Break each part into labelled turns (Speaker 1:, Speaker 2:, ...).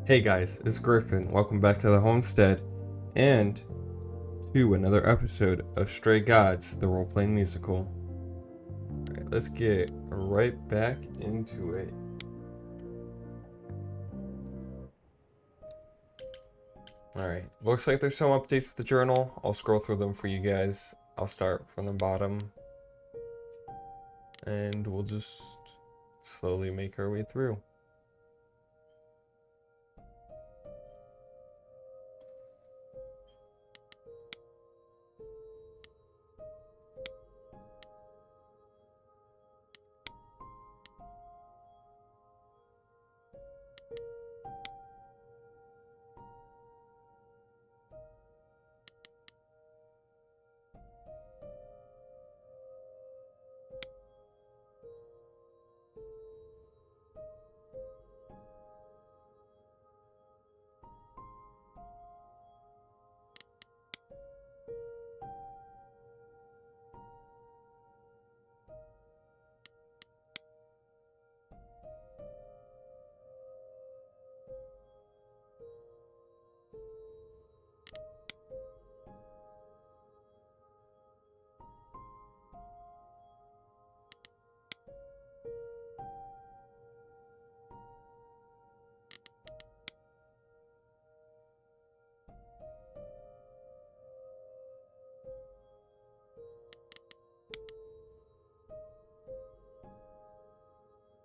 Speaker 1: Hey guys, it's Griffin. Welcome back to the homestead and to another episode of Stray Gods, the role-playing musical. Alright, let's get right back into it. Alright, looks like there's some updates with the journal. I'll scroll through them for you guys. I'll start from the bottom and we'll just slowly make our way through.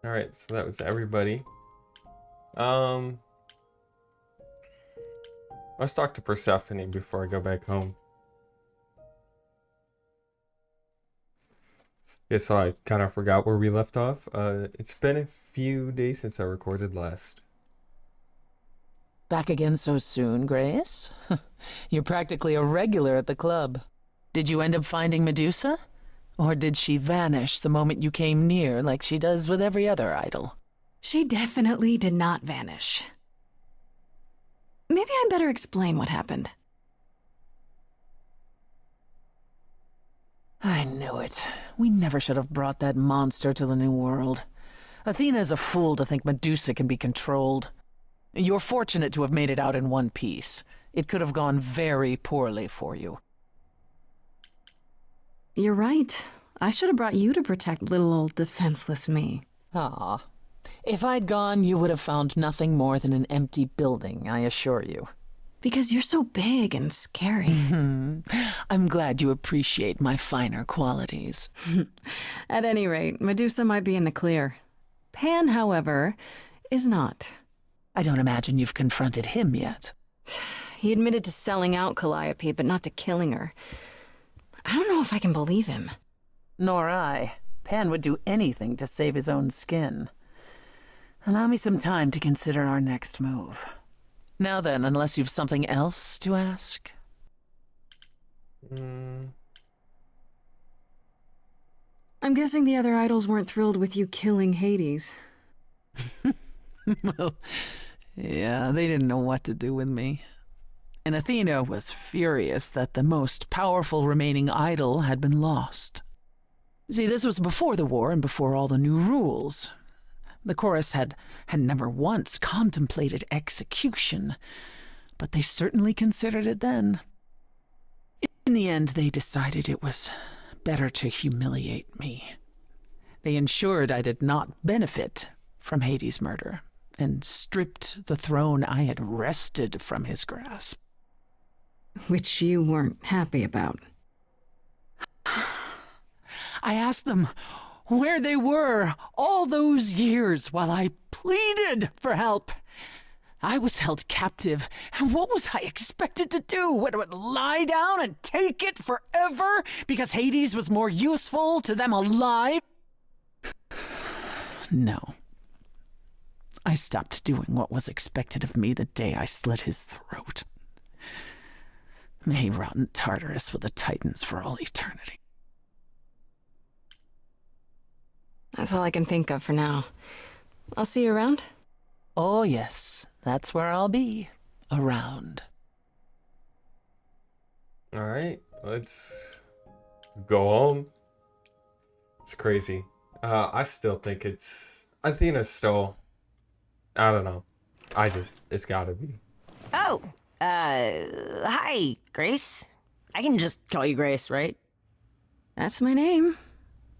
Speaker 1: Alright, so that was everybody. Let's talk to Persephone before I go back home. Yeah, so I kind of forgot where we left off. It's been a few days since I recorded last.
Speaker 2: Back again so soon, Grace? You're practically a regular at the club. Did you end up finding Medusa? Or did she vanish the moment you came near, like she does with every other idol?
Speaker 3: She definitely did not vanish. Maybe I better explain what happened.
Speaker 2: I knew it. We never should have brought that monster to the New World. Athena is a fool to think Medusa can be controlled. You're fortunate to have made it out in one piece. It could have gone very poorly for you.
Speaker 3: You're right. I should have brought you to protect little old defenseless me.
Speaker 2: Ah. If I'd gone, you would have found nothing more than an empty building, I assure you.
Speaker 3: Because you're so big and scary.
Speaker 2: I'm glad you appreciate my finer qualities.
Speaker 3: At any rate, Medusa might be in the clear. Pan, however, is not.
Speaker 2: I don't imagine you've confronted him yet.
Speaker 3: He admitted to selling out Calliope, but not to killing her. I don't know if I can believe him.
Speaker 2: Nor I. Pan would do anything to save his own skin. Allow me some time to consider our next move. Now then, unless you've something else to ask.
Speaker 3: I'm guessing the other idols weren't thrilled with you killing Hades.
Speaker 2: Well, yeah, they didn't know what to do with me. And Athena was furious that the most powerful remaining idol had been lost. See, this was before the war and before all the new rules. The chorus had never once contemplated execution, but they certainly considered it then. In the end, they decided it was better to humiliate me. They ensured I did not benefit from Hades' murder, and stripped the throne I had wrested from his grasp.
Speaker 3: Which you weren't happy about.
Speaker 2: I asked them where they were all those years while I pleaded for help. I was held captive, and what was I expected to do? What, lie down and take it forever because Hades was more useful to them alive? No. I stopped doing what was expected of me the day I slit his throat. May he rot in Tartarus with the Titans for all eternity.
Speaker 3: That's all I can think of for now. I'll see you around.
Speaker 2: Oh, yes. That's where I'll be. Around.
Speaker 1: Alright, let's go home. It's crazy. I still think it's... Athena's still... I don't know. It's gotta be.
Speaker 4: Oh, hi, Grace. I can just call you Grace, right?
Speaker 3: That's my name.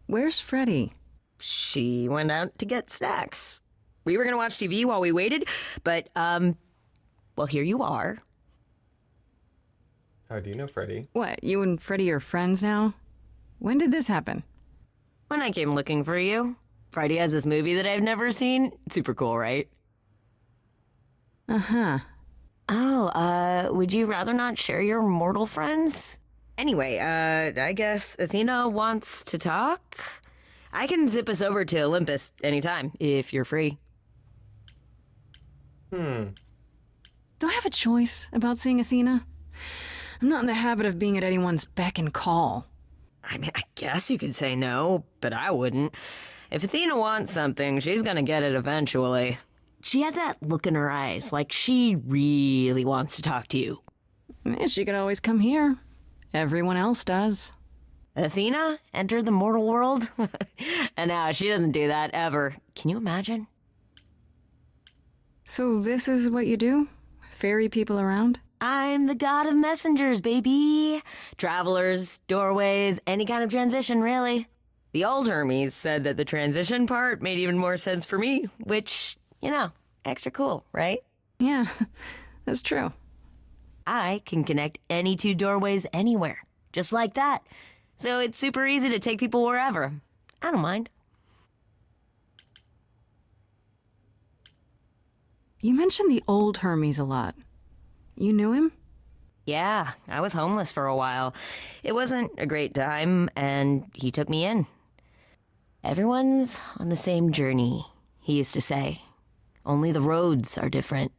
Speaker 3: Where's Freddy?
Speaker 4: She went out to get snacks. We were gonna watch TV while we waited, but, well, here you are.
Speaker 1: How do you know Freddy?
Speaker 3: What, you and Freddy are friends now? When did this happen?
Speaker 4: When I came looking for you, Friday has this movie that I've never seen. Super cool, right?
Speaker 3: Uh-huh.
Speaker 4: Oh, would you rather not share your mortal friends? Anyway, I guess Athena wants to talk? I can zip us over to Olympus anytime, if you're free.
Speaker 3: Do I have a choice about seeing Athena? I'm not in the habit of being at anyone's beck and call.
Speaker 4: I mean, I guess you could say no, but I wouldn't. If Athena wants something, she's gonna get it eventually. She had that look in her eyes, like she really wants to talk to you.
Speaker 3: She could always come here. Everyone else does.
Speaker 4: Athena entered the mortal world? And now she doesn't do that ever. Can you imagine?
Speaker 3: So this is what you do? Ferry people around?
Speaker 4: I'm the god of messengers, baby. Travelers, doorways, any kind of transition, really. The old Hermes said that the transition part made even more sense for me, which, you know, extra cool, right?
Speaker 3: Yeah, that's true.
Speaker 4: I can connect any two doorways anywhere, just like that. So it's super easy to take people wherever. I don't mind.
Speaker 3: You mentioned the old Hermes a lot. You knew him?
Speaker 4: Yeah, I was homeless for a while. It wasn't a great time, and he took me in. Everyone's on the same journey, he used to say. Only the roads are different.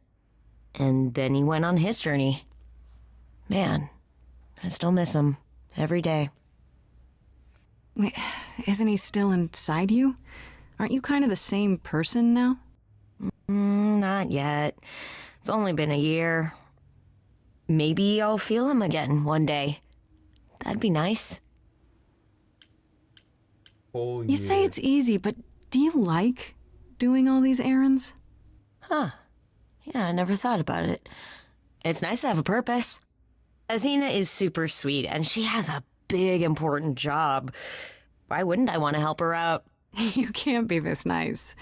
Speaker 4: And then he went on his journey. Man, I still miss him every day.
Speaker 3: Wait, isn't he still inside you? Aren't you kind of the same person now?
Speaker 4: Not yet. It's only been a year. Maybe I'll feel him again one day. That'd be nice.
Speaker 1: Oh,
Speaker 3: You say
Speaker 1: yeah.
Speaker 3: it's easy, but do you like doing all these errands?
Speaker 4: Huh. Yeah, I never thought about it. It's nice to have a purpose. Athena is super sweet, and she has a big, important job. Why wouldn't I want to help her out?
Speaker 3: You can't be this nice.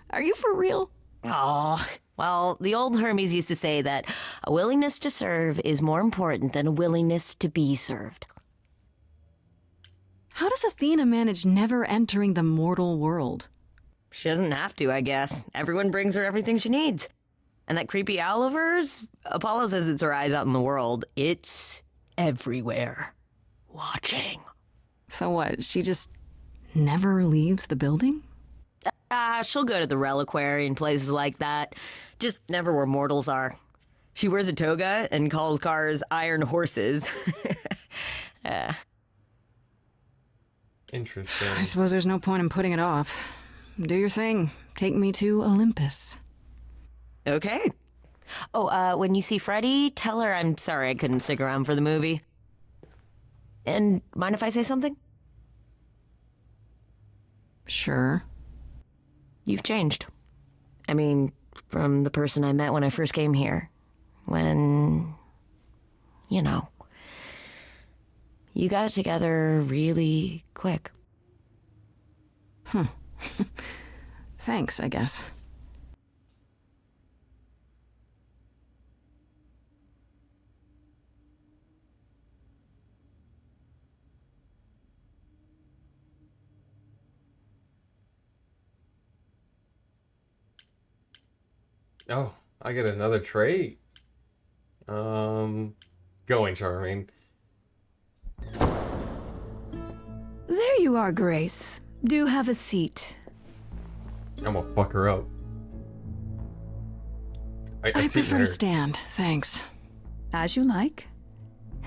Speaker 3: Are you for real?
Speaker 4: Oh, well, the old Hermes used to say that a willingness to serve is more important than a willingness to be served.
Speaker 3: How does Athena manage never entering the mortal world?
Speaker 4: She doesn't have to, I guess. Everyone brings her everything she needs. And that creepy owl of hers? Apollo says it's her eyes out in the world. It's everywhere. Watching.
Speaker 3: So what, she just never leaves the building?
Speaker 4: She'll go to the reliquary and places like that. Just never where mortals are. She wears a toga and calls cars iron horses.
Speaker 1: Interesting.
Speaker 3: I suppose there's no point in putting it off. Do your thing. Take me to Olympus.
Speaker 4: Okay. Oh, when you see Freddy, tell her I'm sorry I couldn't stick around for the movie. And mind if I say something?
Speaker 3: Sure.
Speaker 4: You've changed. I mean, from the person I met when I first came here. When, you know, you got it together really quick.
Speaker 3: Thanks, I guess.
Speaker 1: Oh, I get another trait. Going charming.
Speaker 5: There you are, Grace. Do have a seat.
Speaker 1: I'm gonna fuck her up. I
Speaker 3: I
Speaker 1: see
Speaker 3: prefer
Speaker 1: her.
Speaker 3: to stand, thanks.
Speaker 5: As you like.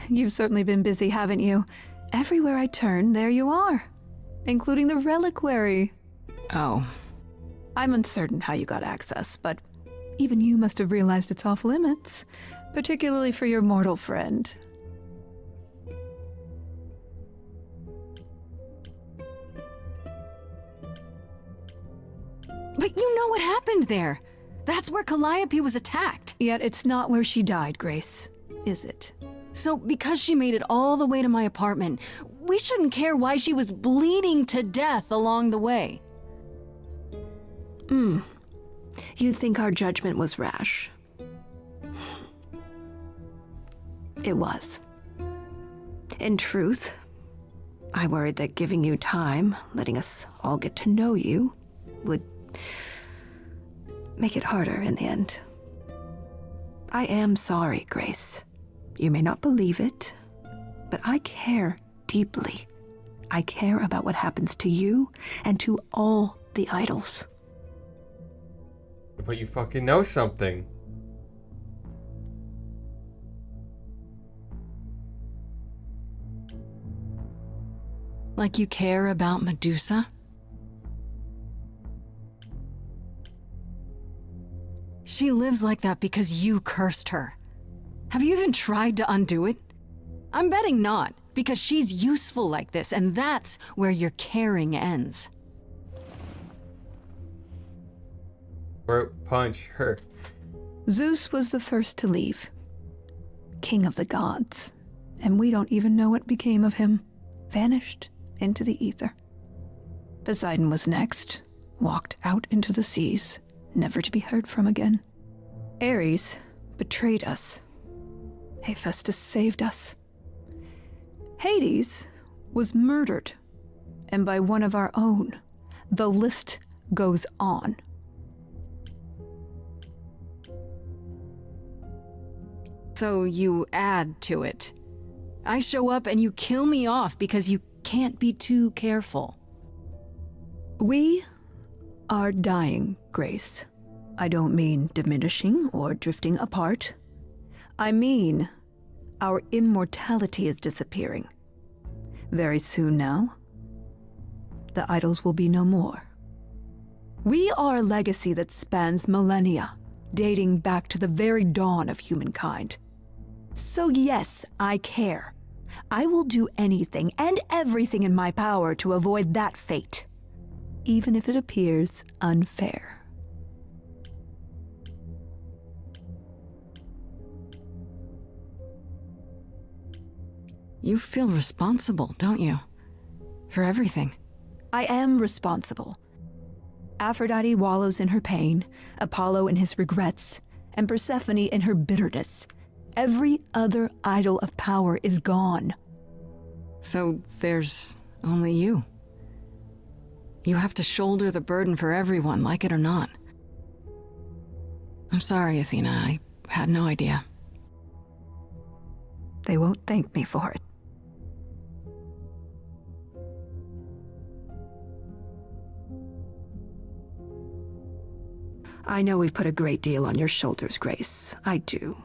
Speaker 5: You've certainly been busy, haven't you? Everywhere I turn, there you are. Including the reliquary.
Speaker 3: Oh,
Speaker 5: I'm uncertain how you got access, but even you must have realized it's off limits. Particularly for your mortal friend.
Speaker 3: but you know what happened there. That's where Calliope was attacked.
Speaker 5: Yet it's not where she died, Grace, is it?
Speaker 3: So because she made it all the way to my apartment, we shouldn't care why she was bleeding to death along the way.
Speaker 5: You think our judgment was rash? It was. In truth, I worried that giving you time, letting us all get to know you, would make it harder in the end. I am sorry, Grace. You may not believe it, but I care deeply. I care about what happens to you and to all the idols.
Speaker 1: But you fucking know something.
Speaker 3: Like you care about Medusa? She lives like that because you cursed her. Have you even tried to undo it? I'm betting not, because she's useful like this, and that's where your caring ends.
Speaker 1: Throat punch her.
Speaker 5: Zeus was the first to leave. King of the gods. And we don't even know what became of him. Vanished into the ether. Poseidon was next. Walked out into the seas, never to be heard from again. Ares betrayed us. Hephaestus saved us. Hades was murdered. And by one of our own. The list goes on.
Speaker 3: So you add to it. I show up and you kill me off because you can't be too careful.
Speaker 5: We are dying, Grace. I don't mean diminishing or drifting apart. I mean our immortality is disappearing. Very soon now, the idols will be no more. We are a legacy that spans millennia, dating back to the very dawn of humankind. So yes, I care. I will do anything and everything in my power to avoid that fate, even if it appears unfair.
Speaker 3: You feel responsible, don't you? For everything.
Speaker 5: I am responsible. Aphrodite wallows in her pain, Apollo in his regrets, and Persephone in her bitterness. Every other idol of power is gone.
Speaker 3: So there's only you. You have to shoulder the burden for everyone, like it or not. I'm sorry, Athena. I had no idea.
Speaker 5: They won't thank me for it. I know we've put a great deal on your shoulders, Grace. I do.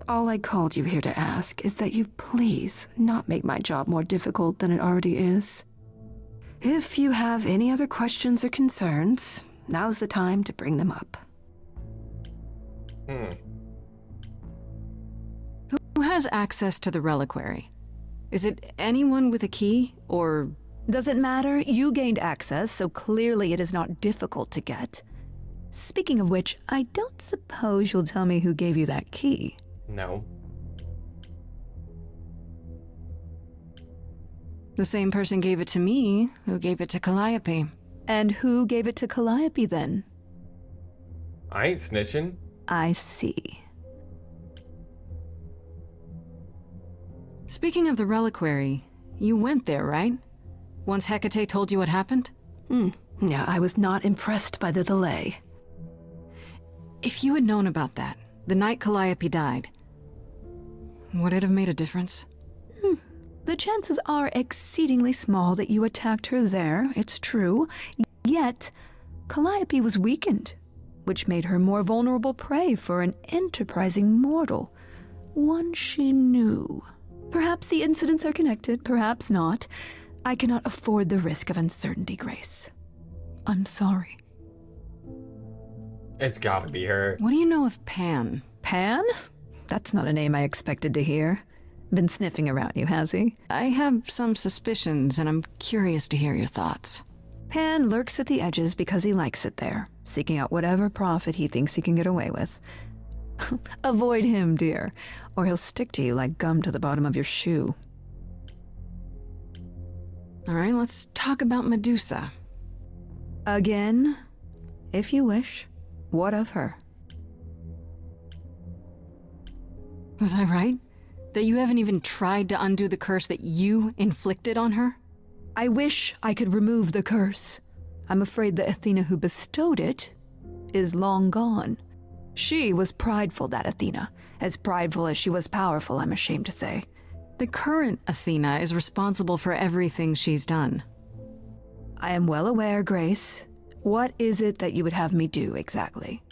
Speaker 5: All I called you here to ask is that you please not make my job more difficult than it already is. If you have any other questions or concerns, now's the time to bring them up.
Speaker 3: Who has access to the reliquary? Is it anyone with a key, or...
Speaker 5: Doesn't matter. You gained access, so clearly it is not difficult to get. Speaking of which, I don't suppose you'll tell me who gave you that key.
Speaker 1: No.
Speaker 3: The same person gave it to me, who gave it to Calliope.
Speaker 5: And who gave it to Calliope then?
Speaker 1: I ain't snitching.
Speaker 5: I see.
Speaker 3: Speaking of the reliquary, you went there, right? Once Hecate told you what happened?
Speaker 5: Yeah, I was not impressed by the delay.
Speaker 3: If you had known about that, the night Calliope died, would it have made a difference?
Speaker 5: The chances are exceedingly small that you attacked her there, it's true. Yet, Calliope was weakened, which made her more vulnerable prey for an enterprising mortal, one she knew. Perhaps the incidents are connected, perhaps not. I cannot afford the risk of uncertainty, Grace. I'm sorry.
Speaker 1: It's gotta be her.
Speaker 3: What do you know of Pan?
Speaker 5: Pan? That's not a name I expected to hear. Been sniffing around you, has he?
Speaker 3: I have some suspicions, and I'm curious to hear your thoughts.
Speaker 5: Pan lurks at the edges because he likes it there. seeking out whatever profit he thinks he can get away with. Avoid him, dear, or he'll stick to you like gum to the bottom of your shoe.
Speaker 3: All right, let's talk about Medusa.
Speaker 5: Again, if you wish. What of her?
Speaker 3: Was I right? That you haven't even tried to undo the curse that you inflicted on her?
Speaker 5: I wish I could remove the curse. I'm afraid the Athena who bestowed it is long gone. She was prideful, that Athena. As prideful as she was powerful, I'm ashamed to say.
Speaker 3: The current Athena is responsible for everything she's done.
Speaker 5: I am well aware, Grace. What is it that you would have me do exactly?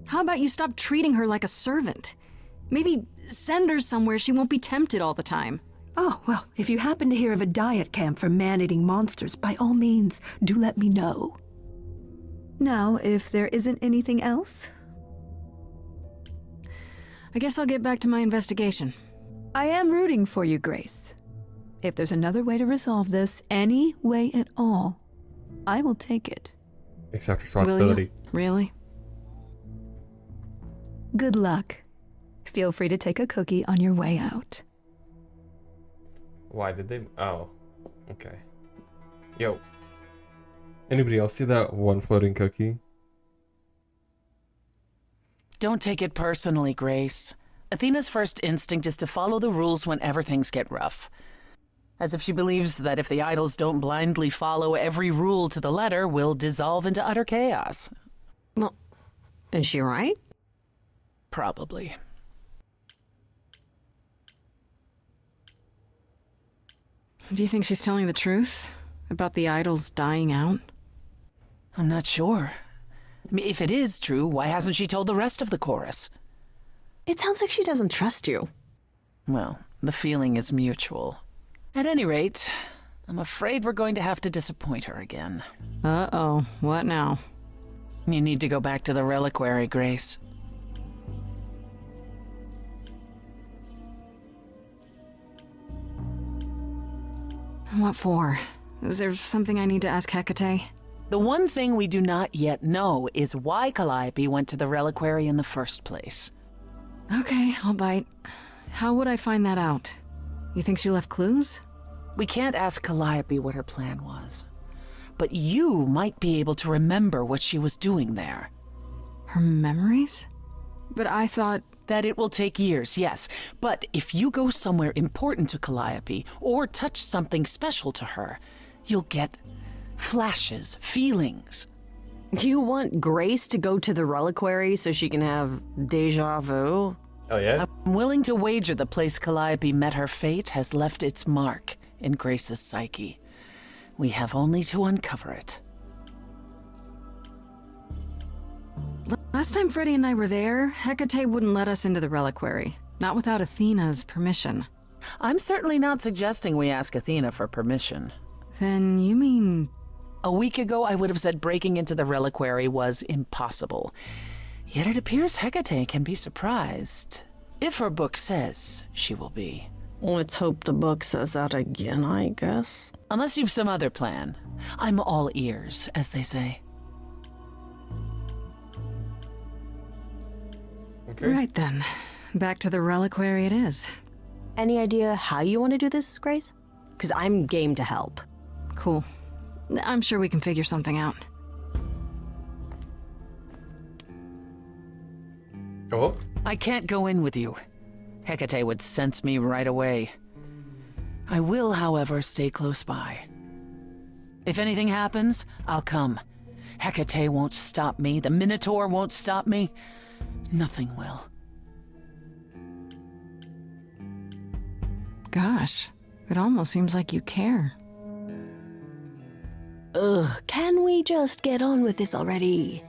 Speaker 3: How about you stop treating her like a servant? Maybe send her somewhere she won't be tempted all the time.
Speaker 5: Oh, well, if you happen to hear of a diet camp for man-eating monsters, by all means, do let me know. Now, if there isn't anything else,
Speaker 3: I guess I'll get back to my investigation.
Speaker 5: I am rooting for you, Grace. If there's another way to resolve this, any way at all, I will take it.
Speaker 1: Accept
Speaker 3: Will
Speaker 1: responsibility.
Speaker 3: you? Really?
Speaker 5: Good luck. Feel free to take a cookie on your way out.
Speaker 1: Why did they? Oh, okay. Yo. Anybody else see that one floating cookie?
Speaker 2: Don't take it personally, Grace. Athena's first instinct is to follow the rules whenever things get rough. As if she believes that if the idols don't blindly follow every rule to the letter, we'll dissolve into utter chaos.
Speaker 6: Well, is she right?
Speaker 2: Probably.
Speaker 3: Do you think she's telling the truth about the idols dying out?
Speaker 2: I'm not sure. I mean, if it is true, why hasn't she told the rest of the chorus?
Speaker 6: It sounds like she doesn't trust you.
Speaker 2: Well, the feeling is mutual. At any rate, I'm afraid we're going to have to disappoint her again.
Speaker 3: Uh-oh, what now?
Speaker 2: You need to go back to the reliquary, Grace.
Speaker 3: What for? Is there something I need to ask Hecate?
Speaker 2: The one thing we do not yet know is why Calliope went to the reliquary in the first place.
Speaker 3: Okay, I'll bite. How would I find that out? You think she left clues?
Speaker 2: We can't ask Calliope what her plan was. But you might be able to remember what she was doing there.
Speaker 3: Her memories? But I thought...
Speaker 2: That it will take years, yes. But if you go somewhere important to Calliope, or touch something special to her, you'll get flashes, feelings.
Speaker 6: Do you want Grace to go to the reliquary so she can have deja vu?
Speaker 1: Oh yeah.
Speaker 2: I'm willing to wager the place Calliope met her fate has left its mark in Grace's psyche. We have only to uncover it.
Speaker 3: Last time Freddie and I were there, Hecate wouldn't let us into the reliquary. Not without Athena's permission.
Speaker 2: I'm certainly not suggesting we ask Athena for permission.
Speaker 3: Then you mean...
Speaker 2: A week ago, I would have said breaking into the reliquary was impossible. Yet it appears Hecate can be surprised. If her book says she will be.
Speaker 6: Let's hope the book says that again, I guess.
Speaker 2: Unless you've some other plan. I'm all ears, as they say.
Speaker 1: Okay.
Speaker 3: Right then. Back to the reliquary it is.
Speaker 6: Any idea how you want to do this, Grace? Because I'm game to help.
Speaker 3: Cool. I'm sure we can figure something out.
Speaker 1: Oh.
Speaker 2: I can't go in with you. Hecate would sense me right away. I will, however, stay close by. If anything happens, I'll come. Hecate won't stop me. The Minotaur won't stop me. Nothing will.
Speaker 3: Gosh, it almost seems like you care.
Speaker 6: Ugh, can we just get on with this already?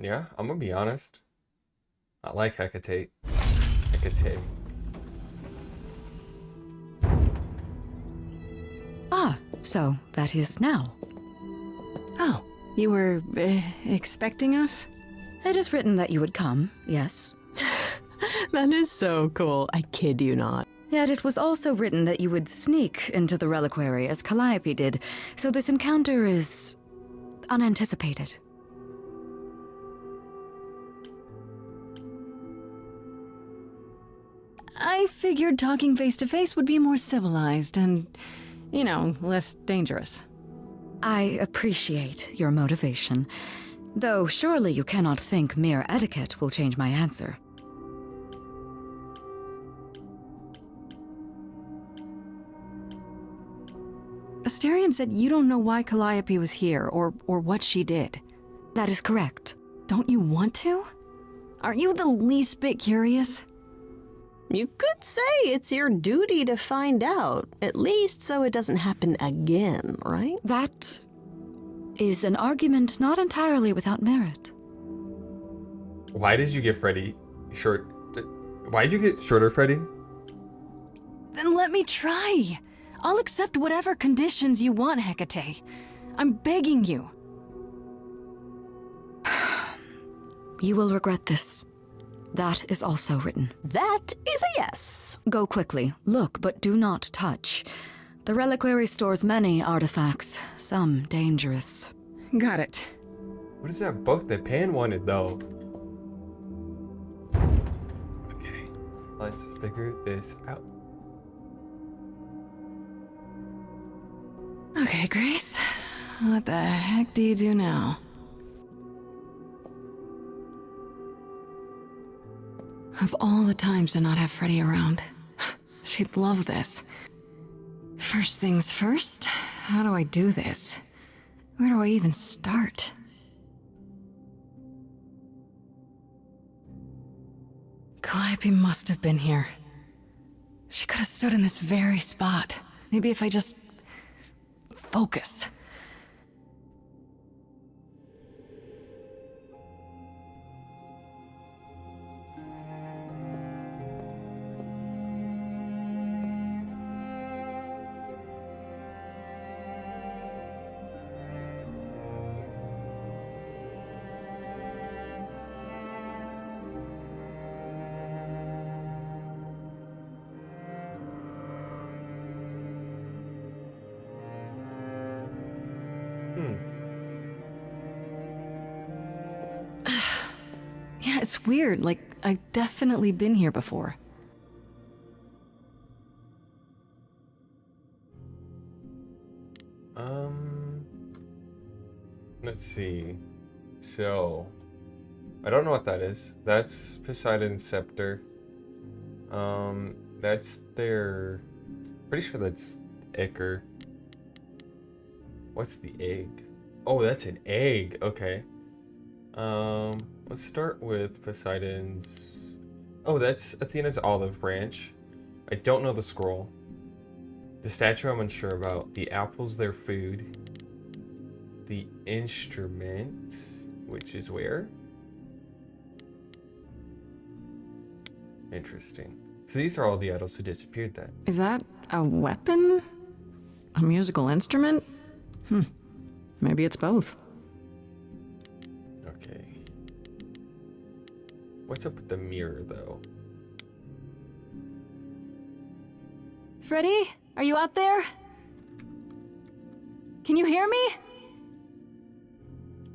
Speaker 1: Yeah, I'm gonna be honest. I like Hecate. Hecate.
Speaker 7: So that is now.
Speaker 3: Oh, you were expecting us?
Speaker 7: It is written that you would come, yes.
Speaker 6: That is so cool. I kid you not.
Speaker 7: Yet it was also written that you would sneak into the reliquary as Calliope did, so this encounter is unanticipated.
Speaker 3: I figured talking face to face would be more civilized and, less dangerous.
Speaker 7: I appreciate your motivation, though surely you cannot think mere etiquette will change my answer.
Speaker 3: Astarion said you don't know why Calliope was here or what she did.
Speaker 7: That is correct.
Speaker 3: Don't you want to? Aren't you the least bit curious?
Speaker 6: You could say it's your duty to find out, at least so it doesn't happen again, right?
Speaker 7: That is an argument not entirely without merit.
Speaker 1: Why did you get Freddy short? Why did you get shorter, Freddy?
Speaker 3: Then let me try. I'll accept whatever conditions you want, Hecate. I'm begging you.
Speaker 7: You will regret this. That is also written.
Speaker 6: That is a yes.
Speaker 7: Go quickly. Look, but do not touch. The reliquary stores many artifacts, some dangerous.
Speaker 3: Got it.
Speaker 1: What is that book that Pan wanted, though? Okay, let's figure this out.
Speaker 3: Okay, Grace. What the heck do you do now? Of all the times to not have Freddy around, she'd love this. First things first, how do I do this? Where do I even start? Calliope must have been here. She could have stood in this very spot. Maybe if I just focus. Yeah, it's weird. Like, I've definitely been here before.
Speaker 1: Let's see. So, I don't know what that is. That's Poseidon's scepter. That's their... Pretty sure that's Ichor. What's the egg? Oh, that's an egg. Okay. Let's start with Poseidon's... Oh, that's Athena's olive branch. I don't know the scroll. The statue I'm unsure about. The apple's their food. The instrument, which is where? Interesting. So these are all the idols who disappeared then.
Speaker 3: Is that a weapon? A musical instrument? Maybe it's both.
Speaker 1: Okay. What's up with the mirror, though?
Speaker 3: Freddy, are you out there? Can you hear me?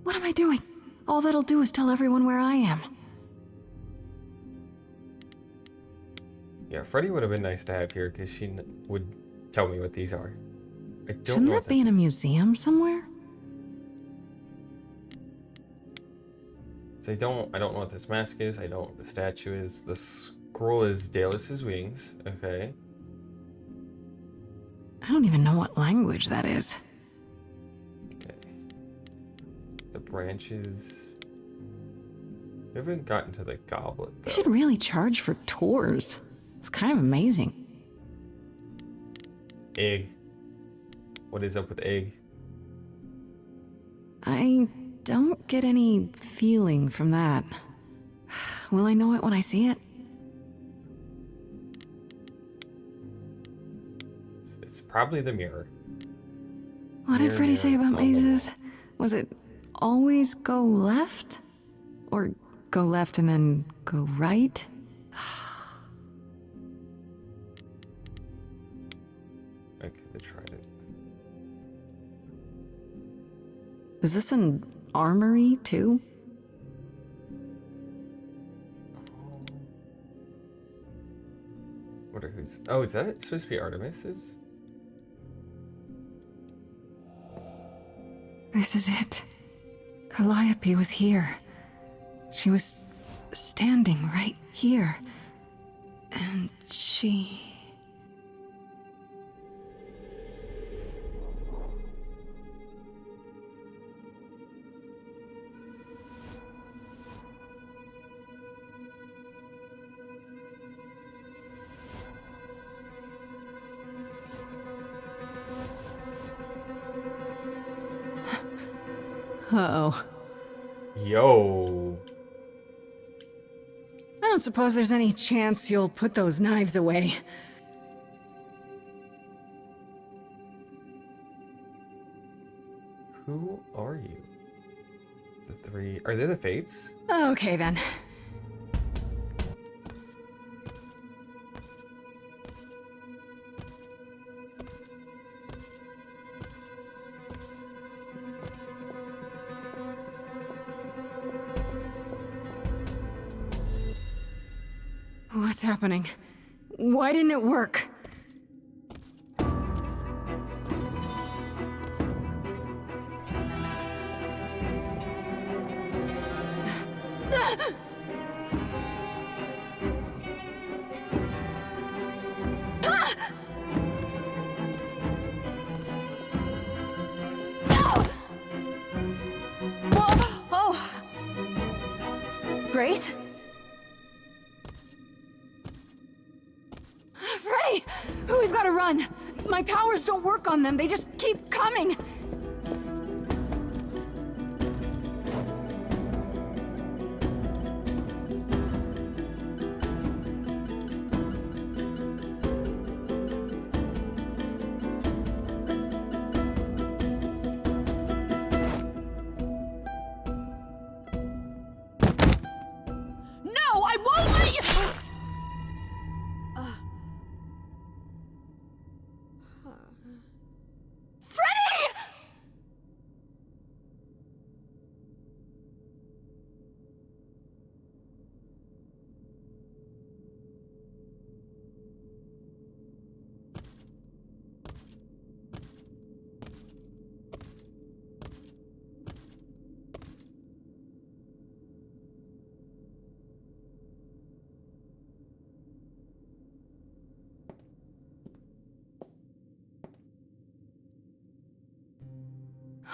Speaker 3: What am I doing? All that'll do is tell everyone where I am.
Speaker 1: Yeah, Freddy would have been nice to have here because she would tell me what these are. I don't
Speaker 3: Shouldn't
Speaker 1: know
Speaker 3: that be in a museum somewhere?
Speaker 1: So I don't know what this mask is. I don't know what the statue is. The scroll is Daelus's wings. Okay.
Speaker 3: I don't even know what language that is.
Speaker 1: Okay. The branches. We haven't gotten to the goblet
Speaker 3: They
Speaker 1: though.
Speaker 3: should really charge for tours. It's kind of amazing.
Speaker 1: Egg. What is up with egg?
Speaker 3: I don't get any feeling from that. Will I know it when I see it?
Speaker 1: It's probably the mirror.
Speaker 3: What did
Speaker 1: Mirror,
Speaker 3: Freddy say
Speaker 1: mirror
Speaker 3: about
Speaker 1: on the
Speaker 3: mazes? Was it always go left? Or go left and then go right?
Speaker 1: Okay, they tried it.
Speaker 3: Is this an armory, too?
Speaker 1: Wonder who's... Oh, is that supposed to be Artemis's?
Speaker 3: This is it. Calliope was here. She was standing right here. And she... Uh-oh.
Speaker 1: Yo.
Speaker 3: I don't suppose there's any chance you'll put those knives away.
Speaker 1: Who are you? The three... Are they the Fates?
Speaker 3: Okay, then. What's happening? Why didn't it work?
Speaker 5: Grace?
Speaker 3: Freddy! We've got to run! My powers don't work on them, they just keep coming!
Speaker 6: No, I won't let you!
Speaker 3: Freddy!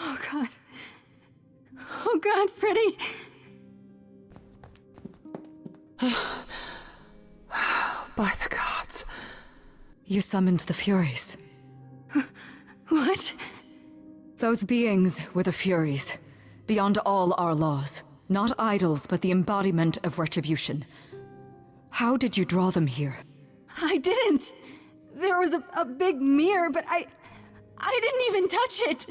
Speaker 3: Oh god. Oh god, Freddy!
Speaker 2: By the gods.
Speaker 7: You summoned the Furies.
Speaker 3: What?
Speaker 7: Those beings were the Furies, beyond all our laws. Not idols, but the embodiment of retribution. How did you draw them here?
Speaker 3: I didn't! There was a big mirror, but I didn't even touch it!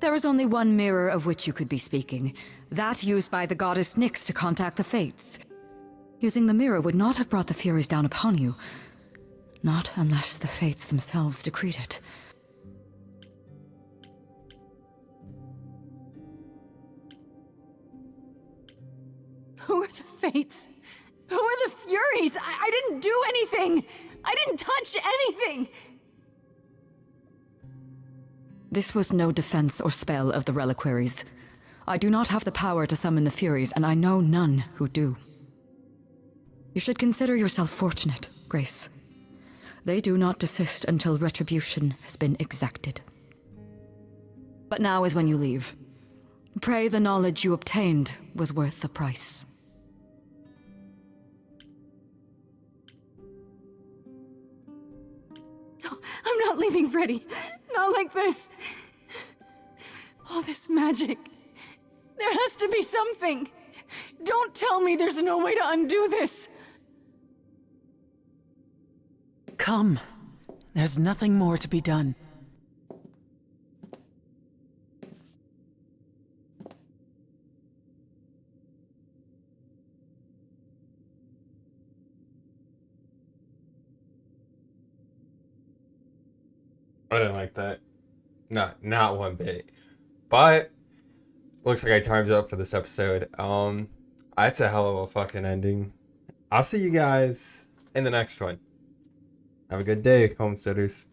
Speaker 7: There is only one mirror of which you could be speaking. That used by the goddess Nyx to contact the Fates. Using the mirror would not have brought the Furies down upon you. Not unless the Fates themselves decreed it.
Speaker 3: Who are the Fates? Who are the Furies? I didn't do anything! I didn't touch anything!
Speaker 7: This was no defense or spell of the reliquaries. I do not have the power to summon the Furies, and I know none who do. You should consider yourself fortunate, Grace. They do not desist until retribution has been exacted. But now is when you leave. Pray the knowledge you obtained was worth the price.
Speaker 3: I'm not leaving, Freddy. Not like this. All this magic. There has to be something. Don't tell me there's no way to undo this.
Speaker 2: Come. There's nothing more to be done.
Speaker 1: I didn't like that. Not one bit. But looks like I time's up for this episode. That's a hell of a fucking ending. I'll see you guys in the next one. Have a good day, homesteaders.